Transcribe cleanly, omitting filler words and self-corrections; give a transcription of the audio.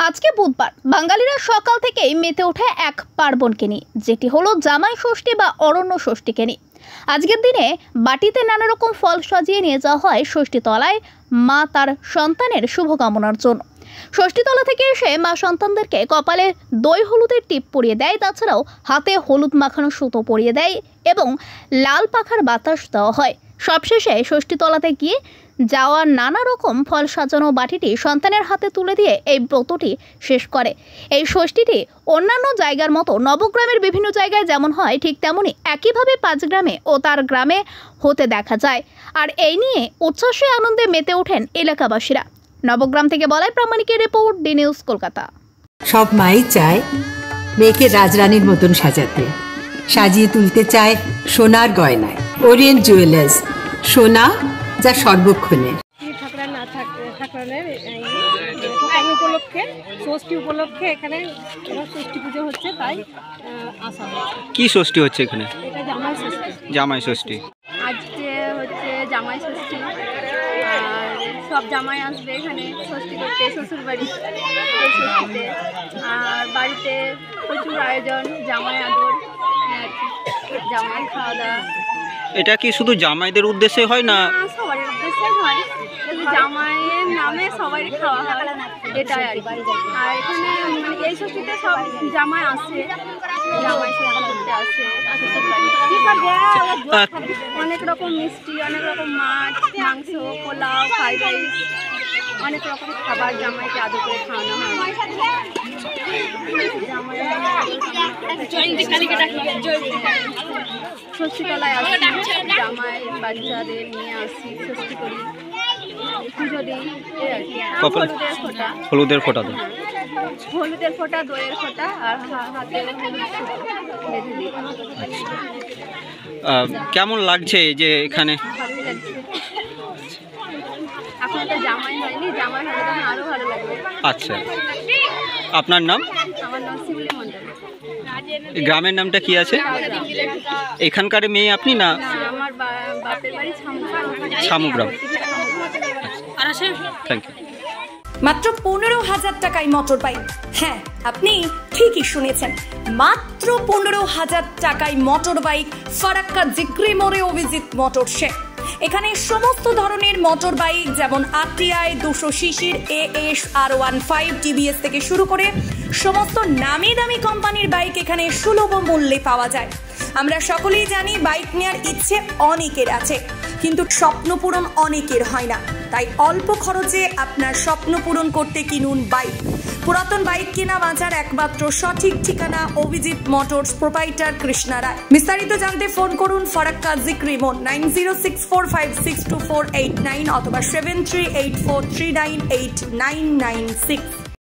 আজকে বুধবার বাঙালিরা সকাল থেকেই মেতে ওঠে এক পার্বণকে নিয়ে, যেটি হলো জামাই ষষ্ঠী বা অরণ্য ষষ্ঠীকে নিয়ে। আজকের দিনে বাটিতে নানা রকম ফল সাজিয়ে নিয়ে যাওয়া হয় ষষ্ঠীতলায় মা তার সন্তানের শুভকামনার জন্য। ষষ্ঠীতলা থেকে এসে মা সন্তানদেরকে কপালে দই হলুদের টিপ পরিয়ে দেয়, তাছাড়াও হাতে হলুদ মাখানো সুতো পরিয়ে দেয় এবং লাল পাখার বাতাস দেওয়া হয়। সবশেষে ষষ্ঠীতলাতে গিয়ে যাওয়া নানা রকম ফল সাজানো বাটিটি সন্তানের হাতে তুলে দিয়ে এই ব্রতটি শেষ করে। এই ষষ্ঠীটি অন্যান্য জায়গার মতো নবগ্রামের বিভিন্ন জায়গায় যেমন হয়, ঠিক তেমনই একইভাবে 5 গ্রামে ও তার গ্রামে হতে দেখা যায়। আর এই নিয়ে উচ্ছ্বাসে আনন্দে মেতে ওঠেন এলাকাবাসীরা। নবগ্রাম থেকে বলাই প্রামাণিকের রিপোর্ট, ডি নিউজ, কলকাতা। সব মাই চায় মেয়েকে রাজরানীর মতন সাজাতে, সাজিয়ে তুলতে চায় সোনার গয়নায়। ওরিয়েন্ট জুয়েলার্স, সোনা যা সর্বক্ষণের। উপলক্ষে ষষ্ঠী উপলক্ষে এখানে ষষ্ঠী পুজো হচ্ছে, তাই আসা হয়েছে। কি ষষ্ঠী হচ্ছে এখানে? এটা জামাই ষষ্ঠী। জামাই ষষ্ঠী আজকে হচ্ছে জামাই ষষ্ঠী, আর সব জামাই আসবে এখানে ষষ্ঠী করতে শ্বশুর বাড়ি ষষ্ঠীতে। আর বাড়িতে প্রচুর আয়োজন, জামাই আদর, জামাই খাওয়া দাওয়া। এটা কি শুধু জামাইদের উদ্দেশ্যে হয় না? সবার উদ্দেশ্যে হয়, জামাইয়ের নামে সবাই খাওয়া হয়, এটাই আর কি। আর এখানে মানে এই ষষ্ঠীতে সব জামাই আসে, জামাই ষষ্ঠী করতে আসে অনেক রকম মিষ্টি, অনেক রকম মাছ, মাংস, পোলাও, ফ্রাইড রাইস, অনেক রকম খাবার জামাইকে আদর করে খাওয়ানো হয়। ষষ্ঠীতলায় আসি, জামাই বাচ্চাদের নিয়ে আসি, ষষ্ঠী করি, পুজো দিই, হলুদের ফোঁটা, হলুদের ফোঁটা, দইয়ের ফোঁটা, আর হাতে বেঁধে দিই। কেমন লাগছে যে এখানে? ভালোই লাগছে। এখন একটা জামাই হয়নি, জামাই হলে তখন আরো ভালো লাগবে। আচ্ছা, আপনার নাম? আমার নাম শিবলি মন্ডল। গ্রামের নামটা কি আছে? এখানকার মেয়ে আপনি না? আমার বাপের বাড়ি ছামুগ্রাম। Thank you. মাত্র 15,000 টাকায় মোটর বাইক। হ্যাঁ, আপনি ঠিকই শুনেছেন, মাত্র 15,000 টাকায় মোটর বাইক ফারাক্কা জিক্রি মোড়ে অভিজিৎ মোটরসে। এখানে সমস্ত ধরনের মোটর বাইক, যেমন RTI 200 সিসির AS R15 TBS থেকে শুরু করে সমস্ত নামি দামি কোম্পানির বাইক এখানে সুলভ মূল্যে পাওয়া যায়। আমরা সকলেই জানি বাইক নেওয়ার ইচ্ছে অনেকের আছে, কিন্তু স্বপ্ন পূরণ অনেকের হয় না। তাই অল্প খরচে আপনার স্বপ্ন পূরণ করতে কিনুন বাইক। পুরাতন বাইক কেনা বাজার একমাত্র সঠিক ঠিকানা অভিজিৎ মোটরস, প্রোপাইটার কৃষ্ণা রায়। বিস্তারিত জানতে ফোন করুন ফারাক্কা জিক্রি মোড় 9064562489 অথবা 7384398996।